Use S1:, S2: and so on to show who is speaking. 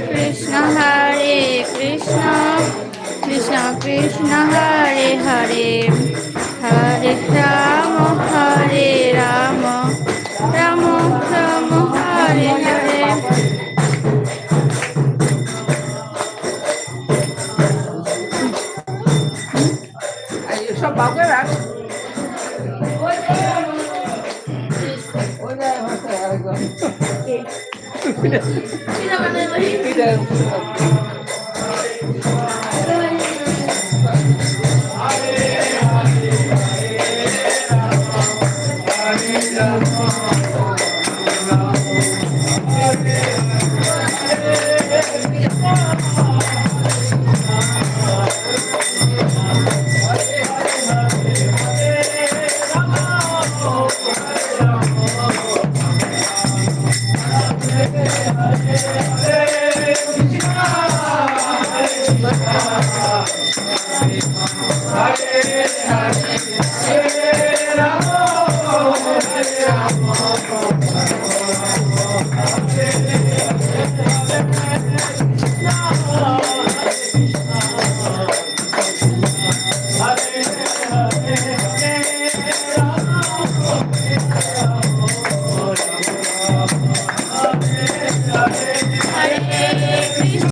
S1: Krishna Hare Krishna Krishna Krishna Hare Hare Hare Rama Hare Rama Rama Rama Hare Hare
S2: সব বাবুকে রাখ Hare Hare